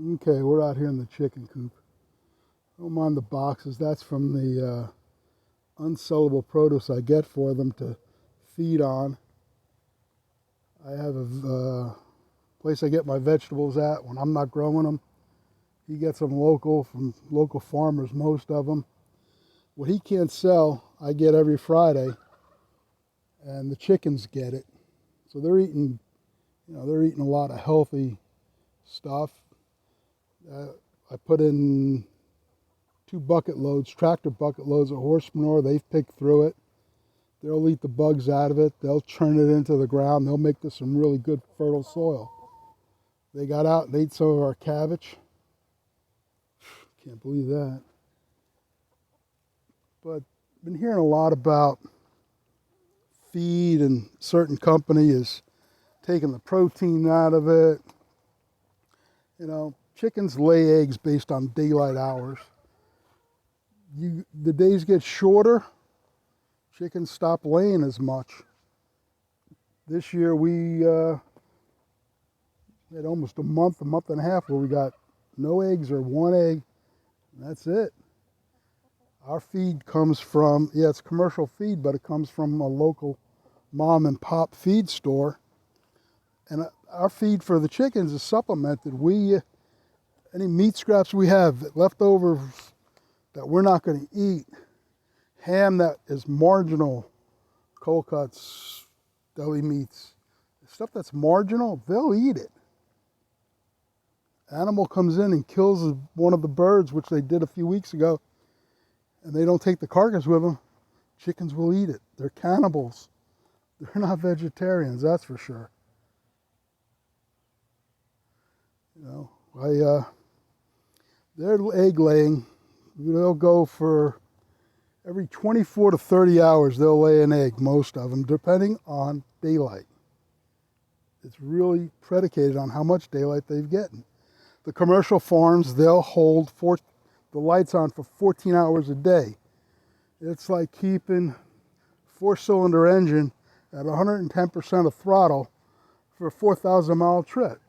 Okay, we're out here in the chicken coop. Don't mind the boxes. That's from the unsellable produce I get for them to feed on. I have a place I get my vegetables at when I'm not growing them. He gets them local from local farmers, most of them. What he can't sell, I get every Friday, and the chickens get it. So they're eating, they're eating a lot of healthy stuff. I put in 2 bucket loads, tractor bucket loads of horse manure. They've picked through it. They'll eat the bugs out of it. They'll churn it into the ground. They'll make this some really good fertile soil. They got out and ate some of our cabbage. Can't believe that. But I've been hearing a lot about feed, and certain company is taking the protein out of it. Chickens lay eggs based on daylight hours. The days get shorter, chickens stop laying as much. This year we had almost a month and a half where we got no eggs or 1 egg, and that's it. Our feed comes from, it's commercial feed, but it comes from a local mom and pop feed store. And our feed for the chickens is supplemented. Any meat scraps we have left over that we're not going to eat, ham that is marginal, cold cuts, deli meats, stuff that's marginal, they'll eat it. Animal comes in and kills one of the birds, which they did a few weeks ago, and they don't take the carcass with them, chickens will eat it. They're cannibals. They're not vegetarians, that's for sure. Their egg laying, they'll go for every 24 to 30 hours, they'll lay an egg, most of them, depending on daylight. It's really predicated on how much daylight they've gotten. The commercial farms, they'll hold the lights on for 14 hours a day. It's like keeping a 4-cylinder engine at 110% of throttle for a 4,000-mile trip.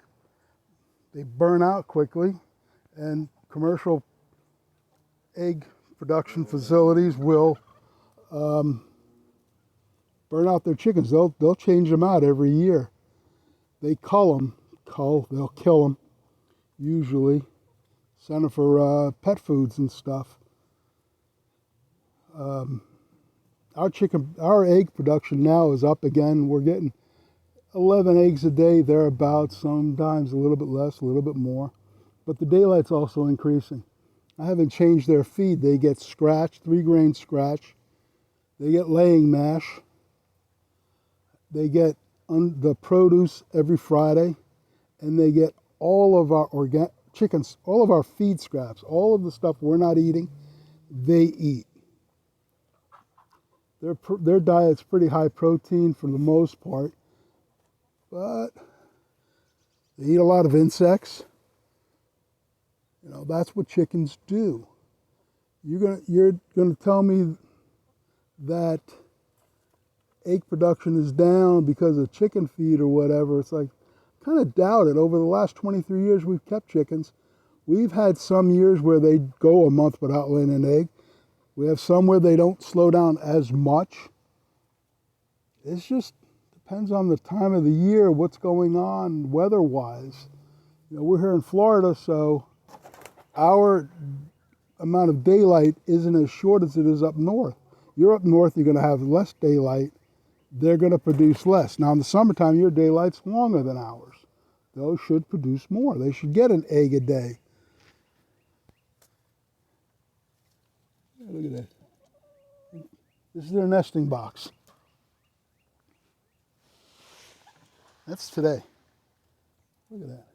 They burn out quickly, and commercial egg production facilities will burn out their chickens. They'll change them out every year. They they'll kill them, usually. Send them for pet foods and stuff. Our egg production now is up again. We're getting 11 eggs a day, thereabouts, sometimes a little bit less, a little bit more. But the daylight's also increasing. I haven't changed their feed. They get scratch, 3-grain scratch. They get laying mash. They get the produce every Friday. And they get all of our chickens, all of our feed scraps, all of the stuff we're not eating, they eat. Their diet's pretty high protein for the most part. But they eat a lot of insects. That's what chickens do. You're gonna tell me that egg production is down because of chicken feed or whatever. It's like, kind of doubt it. Over the last 23 years we've kept chickens. We've had some years where they go a month without laying an egg. We have some where they don't slow down as much. It's just depends on the time of the year, what's going on weather-wise. We're here in Florida, so our amount of daylight isn't as short as it is up north. You're up north, you're going to have less daylight. They're going to produce less. Now, in the summertime, your daylight's longer than ours. Those should produce more. They should get an egg a day. Look at that. This is their nesting box. That's today. Look at that.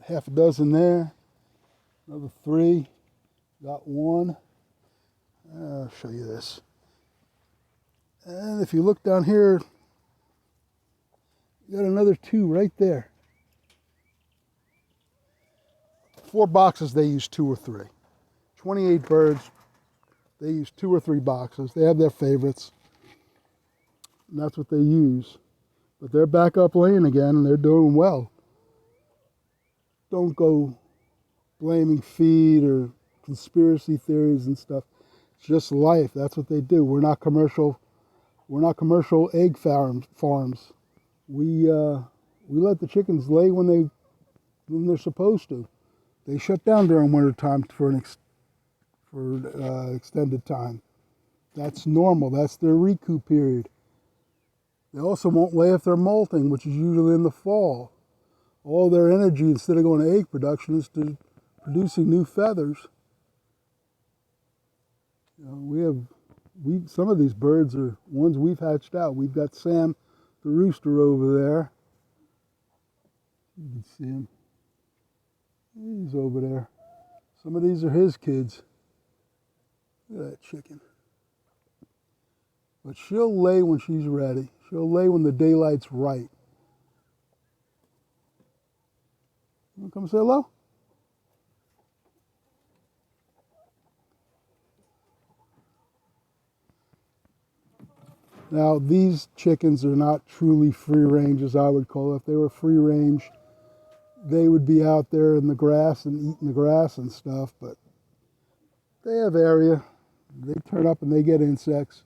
Half a dozen there. Another 3. Got 1. I'll show you this. And if you look down here, you got another 2 right there. 4 boxes, they use 2 or 3. 28 birds, they use 2 or 3 boxes. They have their favorites, and that's what they use. But they're back up laying again, and they're doing well. don't go blaming feed or conspiracy theories and stuff. It's just life. That's what they do. We're not commercial. We're not commercial egg farms. We let the chickens lay when they're supposed to. They shut down during winter time for extended time. That's normal. That's their recoup period. They also won't lay if they're molting, which is usually in the fall. All their energy, instead of going to egg production, is to producing new feathers. You know, some of these birds are ones we've hatched out. We've got Sam, the rooster, over there. You can see him. He's over there. Some of these are his kids. Look at that chicken. But she'll lay when she's ready. She'll lay when the daylight's right. You want to come say hello? Now, these chickens are not truly free range, as I would call it. If they were free range, they would be out there in the grass and eating the grass and stuff, but they have area. They turn up and they get insects.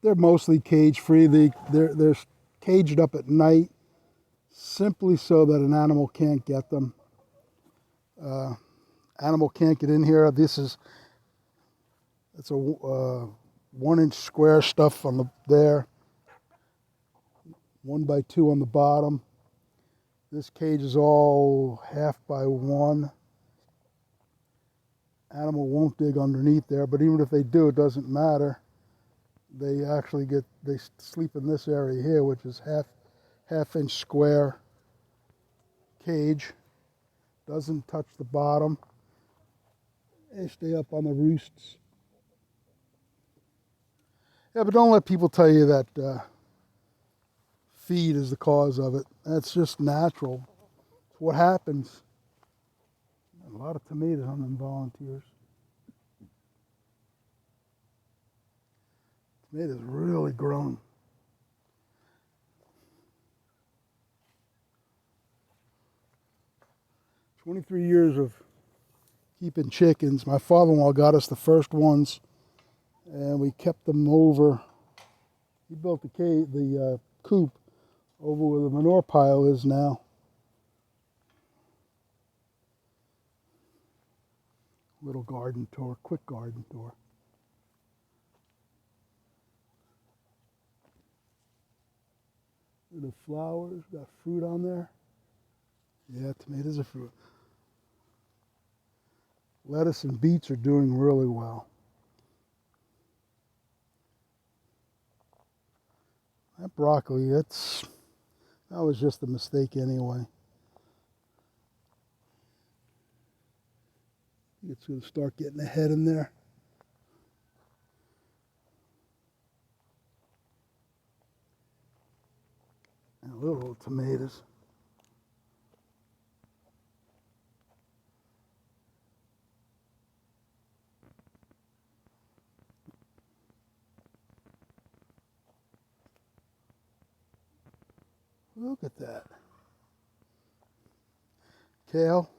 They're mostly cage free. They're caged up at night simply so that an animal can't get them. Animal can't get in here. It's a 1-inch square stuff on there, 1 by 2 on the bottom. This cage is all 1/2 by 1. Animal won't dig underneath there, but even if they do, it doesn't matter. They sleep in this area here, which is half-inch square cage. Doesn't touch the bottom. They stay up on the roosts. Yeah, but don't let people tell you that feed is the cause of it. That's just natural. It's what happens. A lot of tomatoes on them volunteers. Tomatoes really grown. "23 years of keeping chickens. My father-in-law got us the first ones, and we kept them over. He built the coop over where the manure pile is now. Little garden tour, quick garden tour. The flowers, got fruit on there. Yeah, tomatoes are fruit. Lettuce and beets are doing really well. That broccoli, that was just a mistake anyway. It's going to start getting ahead in there. And little tomatoes. Look at that. Kale.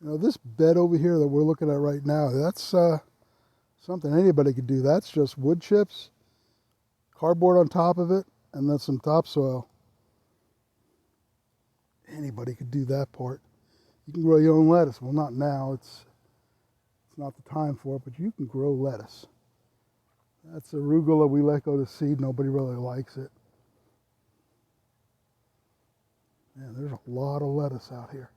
You know, this bed over here that we're looking at right now, that's something anybody could do. That's just wood chips, cardboard on top of it, and then some topsoil. Anybody could do that part. You can grow your own lettuce. Well, not now. It's not the time for it, but you can grow lettuce. That's arugula we let go to seed. Nobody really likes it. Man, there's a lot of lettuce out here.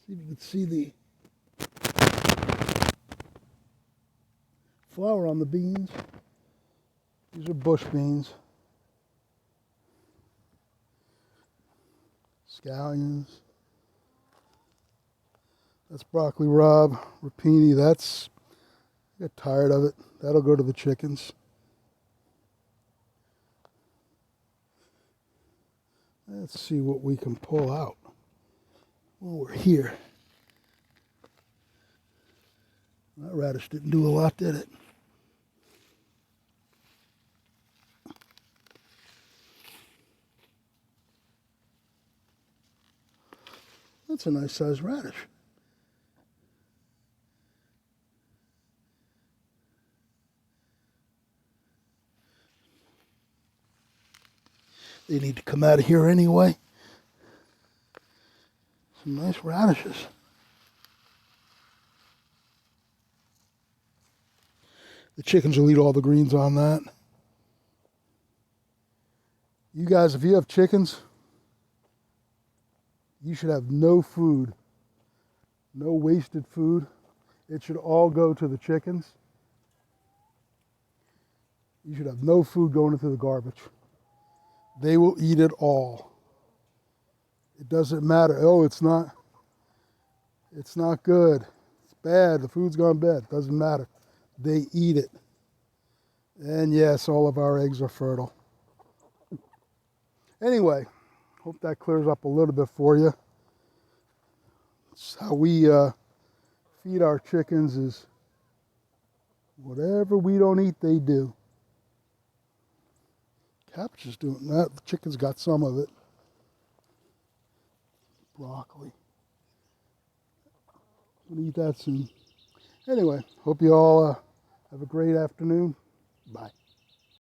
See if you can see the flower on the beans. These are bush beans. Scallions. That's broccoli rabe, rapini. I get tired of it. That'll go to the chickens. Let's see what we can pull out while we're here. radish didn't do a lot, did it? That's a nice sized radish. They need to come out of here anyway. Some nice radishes. The chickens will eat all the greens on that. You guys, if you have chickens, you should have no food, no wasted food. It should all go to the chickens. You should have no food going into the garbage. They will eat it all. It doesn't matter. Oh, it's not good. It's bad. The food's gone bad. It doesn't matter. They eat it. And yes, all of our eggs are fertile. Anyway, hope that clears up a little bit for you. It's how we feed our chickens is whatever we don't eat, they do. Cabbage is doing that. The chicken's got some of it. Broccoli. I'm going to eat that soon. Anyway, hope you all have a great afternoon. Bye.